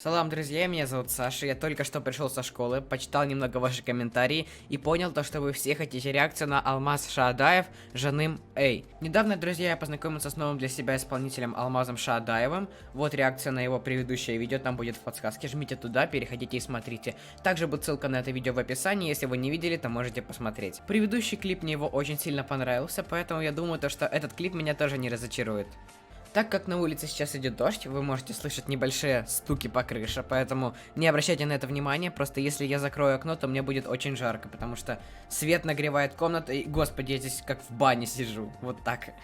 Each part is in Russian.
Салам, друзья, меня зовут Саша, я только что пришел со школы, почитал немного ваши комментарии и понял то, что вы все хотите реакцию на Алмаз Шаадаев Жаным Эй. Недавно, друзья, я познакомился с новым для себя исполнителем Алмазом Шаадаевым. Вот реакция на его предыдущее видео, там будет в подсказке, жмите туда, переходите и смотрите. Также будет ссылка на это видео в описании, если вы не видели, то можете посмотреть. Предыдущий клип мне его очень сильно понравился, поэтому я думаю то, что этот клип меня тоже не разочарует. Так как на улице сейчас идет дождь, вы можете слышать небольшие стуки по крыше, поэтому не обращайте на это внимания, просто если я закрою окно, то мне будет очень жарко, потому что свет нагревает комнату, и, господи, я здесь как в бане сижу, вот так.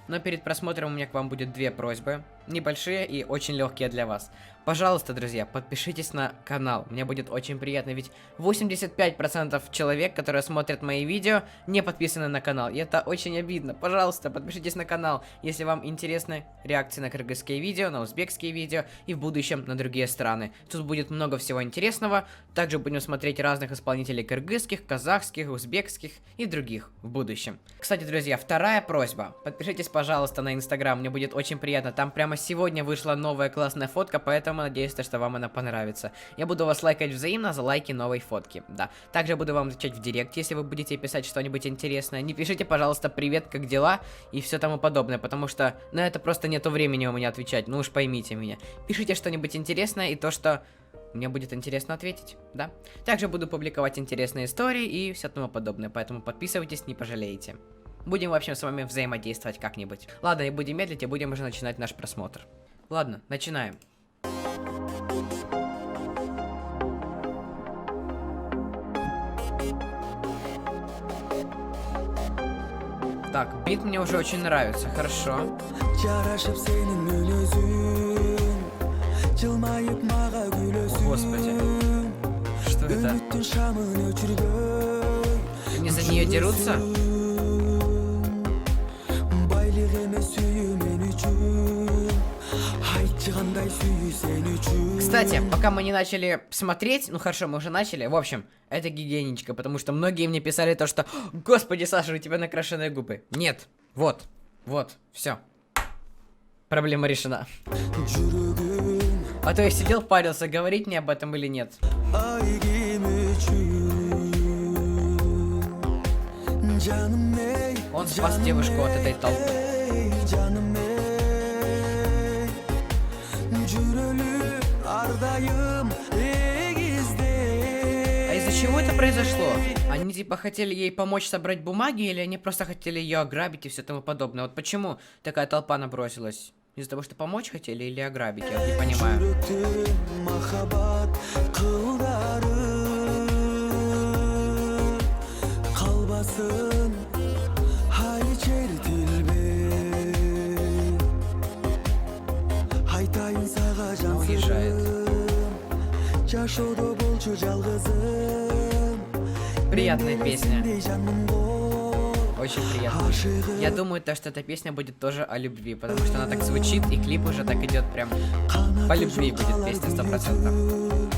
Но перед просмотром у меня к вам будет две просьбы, небольшие и очень легкие для вас. Пожалуйста, друзья, подпишитесь на канал, мне будет очень приятно, ведь 85% человек, которые смотрят мои видео, не подписаны на канал, и это очень обидно. Пожалуйста, подпишитесь на канал, если вам интересны реакции на кыргызские видео, на узбекские видео и в будущем на другие страны. Тут будет много всего интересного, также будем смотреть разных исполнителей кыргызских, казахских, узбекских и других в будущем. Кстати, друзья, вторая просьба, подпишитесь, пожалуйста, на инстаграм, мне будет очень приятно, там прямо сегодня вышла новая классная фотка, поэтому надеюсь, что вам она понравится. Я буду вас лайкать взаимно за лайки новой фотки, да. Также буду вам отвечать в директ, если вы будете писать что-нибудь интересное. Не пишите, пожалуйста, привет, как дела и все тому подобное, потому что на это просто нету времени у меня отвечать, ну уж поймите меня. Пишите что-нибудь интересное и то, что мне будет интересно ответить, да. Также буду публиковать интересные истории и все тому подобное, поэтому подписывайтесь, не пожалеете. Будем, в общем, с вами взаимодействовать как-нибудь. Ладно, не будем медлить и будем уже начинать наш просмотр. Ладно, начинаем. Так, бит мне уже очень нравится, хорошо. О, господи. Что это? Они за нее дерутся? Кстати, пока мы не начали смотреть, ну хорошо, мы уже начали, в общем, это гигиеничка, потому что многие мне писали то, что «Господи, Саша, у тебя накрашенные губы». Нет, вот, все. Проблема решена. А то я сидел, парился, говорить мне об этом или нет. Он спас девушку от этой толпы. А из-за чего это произошло? Они типа хотели ей помочь собрать бумаги, или они просто хотели ее ограбить и все тому подобное? Вот почему такая толпа набросилась? Из-за того, что помочь хотели или ограбить? Я вот не понимаю. Уезжает. Приятная песня. Очень приятно. Я думаю, то, что эта песня будет тоже о любви, потому что она так звучит, и клип уже так идет прям по любви будет песня 100%.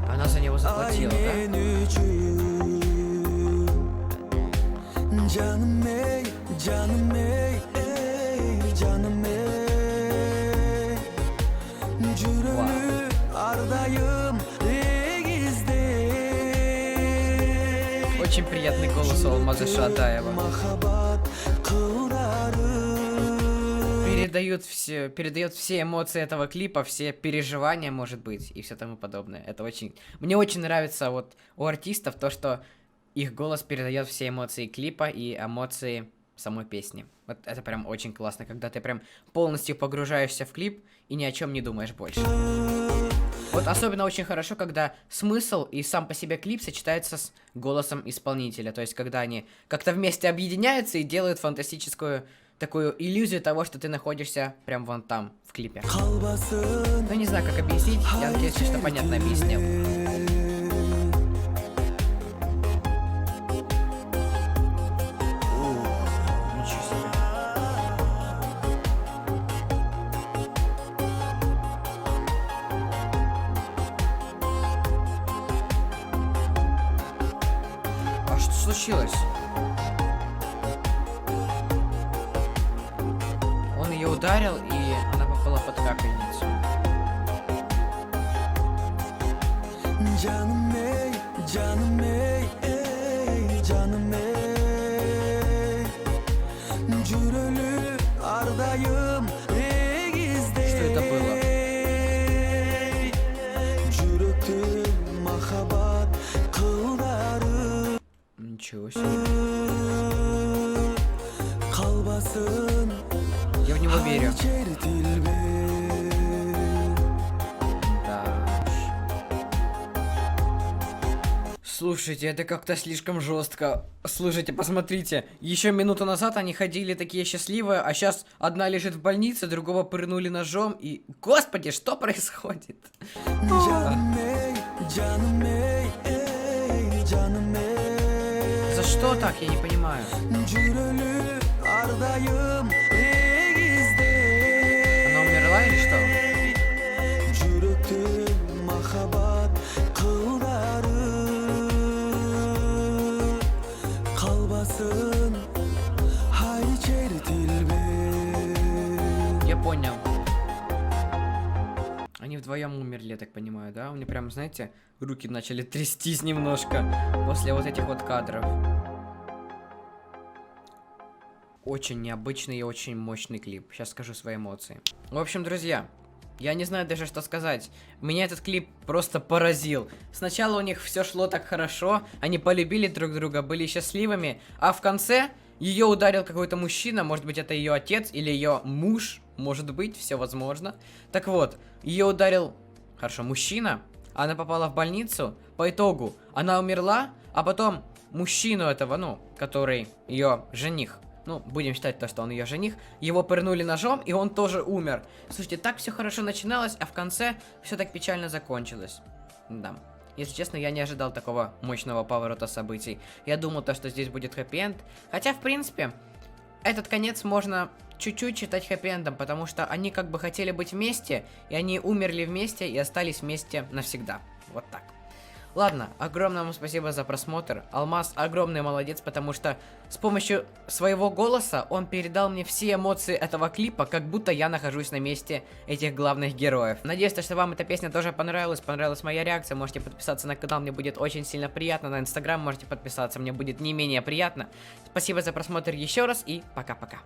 Она за него заплатила, да? Очень приятный голос у Алмаза Шаадаева. Передает все эмоции этого клипа, все переживания, может быть, и все тому подобное. Это очень... Мне очень нравится вот у артистов то, что их голос передает все эмоции клипа и эмоции самой песни. Вот это прям очень классно, когда ты прям полностью погружаешься в клип и ни о чем не думаешь больше. Вот особенно очень хорошо, когда смысл и сам по себе клип сочетается с голосом исполнителя. То есть, когда они как-то вместе объединяются и делают фантастическую такую иллюзию того, что ты находишься прям вон там, в клипе. Ну, не знаю, как объяснить. Я надеюсь, что понятно объяснил. Что случилось? ударил, и она попала под капельницу. Canım ey, canım ey, ey canım ey. Cürölü ardayım egizde. Что это было? Cüröktüm mahabat kıldarı. Ничего себе. Kalbasın Я в него верю. çeritilbe. Да уж. Слушайте, это как-то слишком жестко. Слушайте, посмотрите. Еще минуту назад они ходили такие счастливые, а сейчас одна лежит в больнице, другого пырнули ножом и... Господи, что происходит? Canım ey, canım ey, ey canım ey. За что так, я не понимаю. Cürölü ardayım egizde. Она умерла или что? Cüröktüm mahabat kıldarı. Kalbasın hayri çeritilbe. Я понял. Они вдвоем умерли, я так понимаю, да? У меня прям, знаете, руки начали трястись немножко после вот этих вот кадров. Очень необычный и очень мощный клип. Сейчас скажу свои эмоции. В общем, друзья, я не знаю даже, что сказать. Меня этот клип просто поразил. Сначала у них все шло так хорошо, они полюбили друг друга, были счастливыми, а в конце ее ударил какой-то мужчина, может быть, это ее отец или ее муж, может быть, все возможно. Так вот, ее ударил, хорошо, мужчина, она попала в больницу, по итогу она умерла, а потом мужчину этого, ну, который ее жених, ну, будем считать то, что он ее жених, его пырнули ножом, и он тоже умер. Слушайте, так все хорошо начиналось, а в конце все так печально закончилось. Да. Если честно, я не ожидал такого мощного поворота событий. Я думал, то, что здесь будет хэппи-энд. Хотя, в принципе, этот конец можно чуть-чуть считать хэппи-эндом, потому что они как бы хотели быть вместе, и они умерли вместе и остались вместе навсегда. Вот так. Ладно, огромное вам спасибо за просмотр. Алмаз огромный молодец, потому что с помощью своего голоса он передал мне все эмоции этого клипа, как будто я нахожусь на месте этих главных героев. Надеюсь, что вам эта песня тоже понравилась моя реакция. Можете подписаться на канал, мне будет очень сильно приятно. На Инстаграм можете подписаться, мне будет не менее приятно. Спасибо за просмотр еще раз и пока-пока.